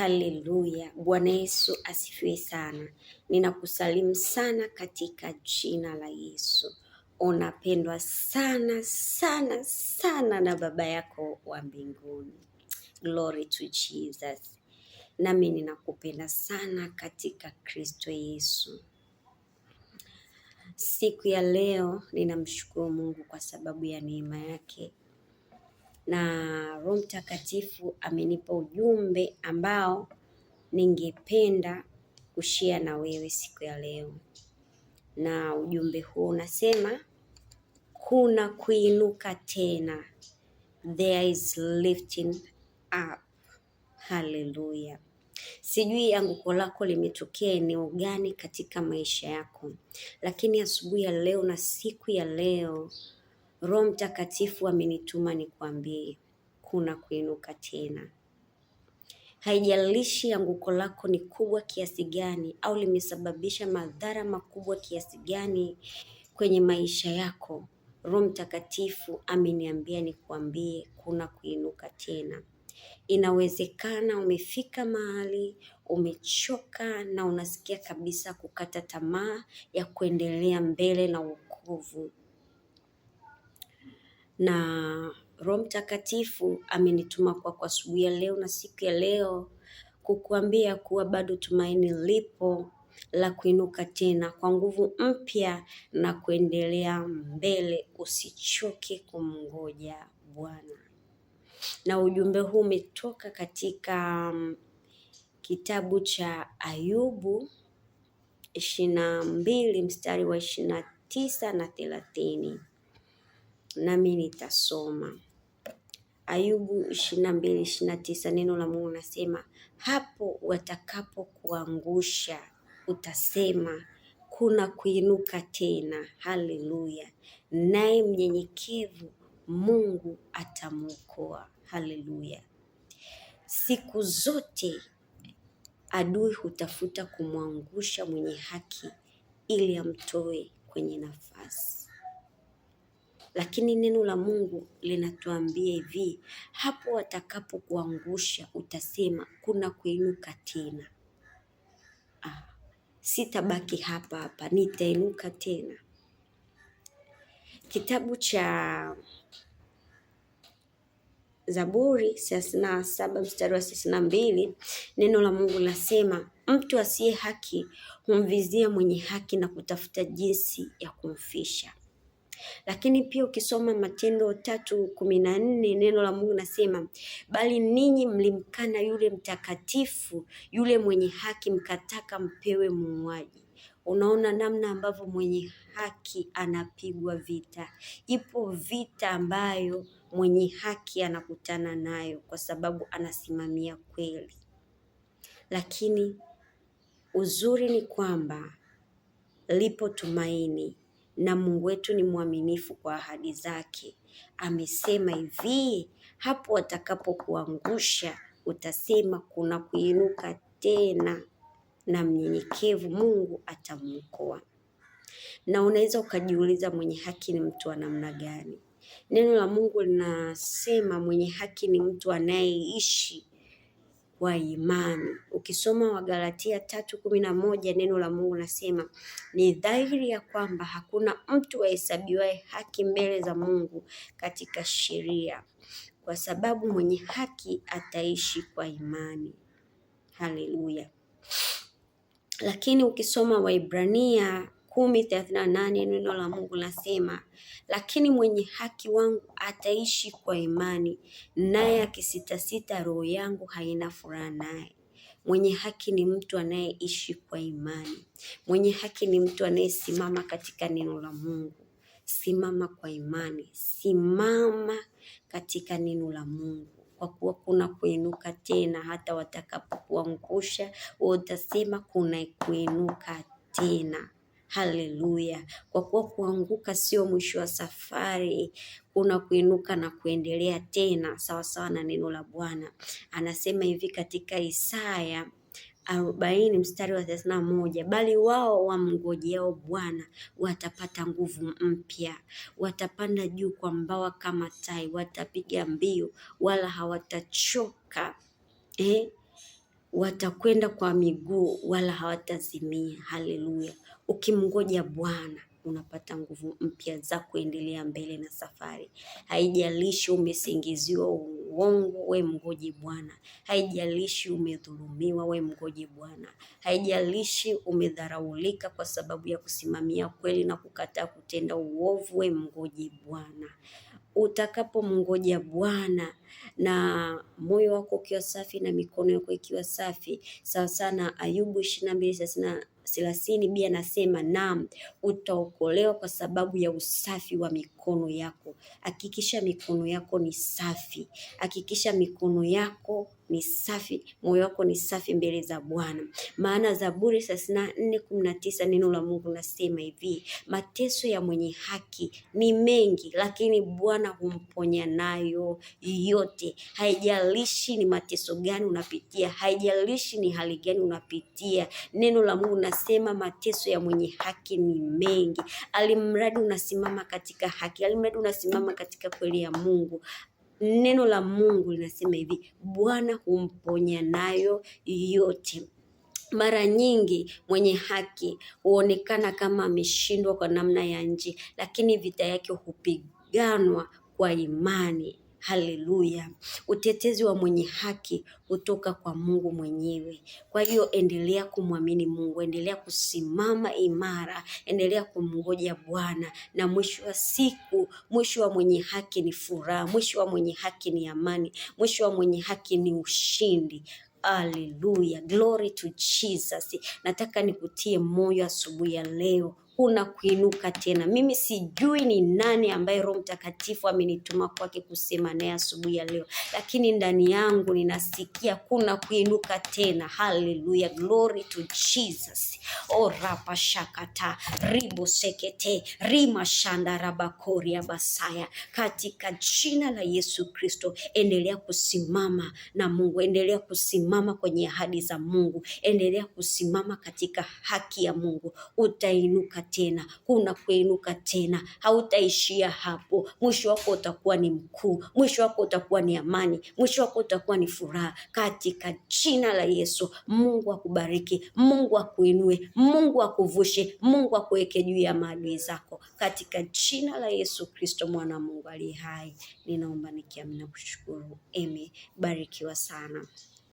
Haleluya. Bwana Yesu asifiwe sana. Ninakusalimu sana katika jina la Yesu. Unapendwa sana sana sana na Baba yako wa mbinguni. Glory to Jesus. Nami ninakupenda sana katika Kristo Yesu. Siku ya leo ninamshukuru Mungu kwa sababu ya neema yake. Na Roho Mtakatifu amenipa ujumbe ambao ningependa kushare na wewe siku ya leo. Na ujumbe huo unasema kuna kuinuka tena. There is lifting up. Hallelujah. Sijui anguko lako limetokea eneo gani katika maisha yako, lakini asubuhi ya leo na siku ya leo Roho Mtakatifu amenituma nikwambie kuna kuinuka tena. Haijalishi anguko lako ni kubwa kiasi gani au limesababisha madhara makubwa kiasi gani kwenye maisha yako, Roho Mtakatifu ameniambia nikwambie kuna kuinuka tena. Inawezekana umefika mahali umechoka na unasikia kabisa kukata tamaa ya kuendelea mbele na wokovu. Na Roho Mtakatifu amenituma kwa asubuhi ya leo na siku ya leo kukuambia kuwa bado tumaini lipo la kuinuka tena kwa nguvu mpya na kuendelea mbele. Usichoke kumngoja Bwana. Na ujumbe huu umetoka katika kitabu cha Ayubu 22 mstari wa 29 na 30. Nami nitasoma Ayubu 22:29. Neno la Mungu nasema, hapo watakapokuangusha utasema kuna kuinuka tena. Haleluya. Naye mnyenyekevu Mungu atamwokoa. Haleluya. Siku zote adui hutafuta kumwangusha mwenye haki ili amtoe kwenye nafasi. Lakini neno la Mungu linatuambia hivi, hapo watakapokuangusha utasema kuna kuinuka tena. Sitabaki hapa, nitainuka tena. Kitabu cha Zaburi 37 mstari wa 62, neno la Mungu lasema, mtu asiye haki humvizia mwenye haki na kutafuta jinsi ya kumfisha. Lakini pia ukisoma Matendo 3:14, neno la Mungu nasema, bali ninyi mlimkana yule mtakatifu, yule mwenye haki, mkataka mpewe muuaji. Unaona namna ambavyo mwenye haki anapigwa vita. Ipo vita ambayo mwenye haki anakutana nayo kwa sababu anasimamia kweli. Lakini uzuri ni kwamba lipo tumaini na Mungu wetu ni mwaminifu kwa ahadi zake. Amesema hivi, hapo watakapokuangusha utasema kuna kuinuka tena, na mnyenyekevu Mungu atamwokoa. Na unaweza ukajiuliza mwenye haki ni mtu wa namna gani? Neno la Mungu linasema mwenye haki ni mtu anayeishi kwa imani. Ukisoma Wagalatia 3:11, neno la Mungu nasema, ni dhahiri ya kwamba hakuna mtu ahesabiwaye haki mbele za Mungu katika sheria, kwa sababu mwenye haki ataishi kwa imani. Haleluya. Lakini ukisoma Waibrania 10:38, neno la Mungu nasema, lakini mwenye haki wangu ataishi kwa imani, naye akisitasita roho yangu haina furaha naye. Mwenye haki ni mtu anayeishi kwa imani. Mwenye haki ni mtu anayesimama katika neno la Mungu. Simama kwa imani, simama katika neno la Mungu, kwa kuwa kuna kuinuka tena. Hata watakapokuangusha utasema kuna kuinuka tena. Haleluya. Kwa kuwa kuanguka sio mwisho wa safari, kuna kuinuka na kuendelea tena, sawa sawa na neno la Bwana. Anasema hivi katika Isaya 40 mstari wa 31, bali wao wamngojeao Bwana watapata nguvu mpya, watapanda juu kwa mbawa kama tai, watapiga mbio wala hawatachoka. watakwenda kwa miguu wala hawatazimia. Haleluya! Ukimngoja Bwana unapata nguvu mpya za kuendelea mbele na safari. Haijalishi umesingiziwa uongo, we mngoje Bwana. Haijalishi umedhulumiwa, we mngoje Bwana. Haijalishi umedharaulika kwa sababu ya kusimamia kweli na kukataa kutenda uovu, we mngoje Bwana. Utakapomngoja Bwana na moyo wako ukiwa safi na mikono yako ikiwa safi, sawa sana Ayubu 22:30 Biblia anasema, naam, utaokolewa kwa sababu ya usafi wa mikono yako. Hakikisha mikono yako ni safi, hakikisha mikono yako ni safi, moyo wako ni safi mbele za Bwana. Maana Zaburi 34:19 neno la Mungu nasema hivi, mateso ya mwenye haki ni mengi, lakini Bwana humponya nayo yote. Haijalishi ni mateso gani unapitia, haijalishi ni hali gani unapitia, neno la Mungu nasema mateso ya mwenye haki ni mengi, alimradi unasimama katika haki, alimradi unasimama katika kweli ya Mungu. Neno la Mungu linasema hivi, Bwana humponya nayo yote. Mara nyingi mwenye haki huonekana kama ameshindwa kwa namna ya nje, lakini vita yake hupiganwa kwa imani. Haleluya! Utetezi wa mwenye haki hutoka kwa Mungu mwenyewe. Kwa hiyo endelea kumwamini Mungu, endelea kusimama imara, endelea kumngoja Bwana, na mwisho wa siku, mwisho wa mwenye haki ni furaha, mwisho wa mwenye haki ni amani, mwisho wa mwenye haki ni ushindi. Haleluya, glory to Jesus. Nataka nikutie moyo asubuhi ya leo, kuna kuinuka tena. Mimi sijui ni nani ambaye Roho Mtakatifu amenituma kwake kusema naye asubuhi ya leo, lakini ndani yangu ninasikia kuna kuinuka tena. Haleluya, glory to Jesus. O rapa shakata ribo sekete rima shanda rabakori ya basaya. Katika jina la Yesu Kristo, endelea kusimama na Mungu, endelea kusimama kwenye ahadi za Mungu, endelea kusimama katika haki ya Mungu. Utainuka tena, kuna kuinuka tena, hautaishia hapo. Mwisho wako utakuwa ni mkuu, mwisho wako utakuwa ni amani, mwisho wako utakuwa ni furaha katika jina la Yesu. Mungu akubariki, Mungu akuinue, Mungu akuvushe, Mungu akuweke juu ya maadui zako katika jina la Yesu Kristo mwana Mungu aliye hai. Ninaomba nikiamini na kushukuru. Barikiwa sana.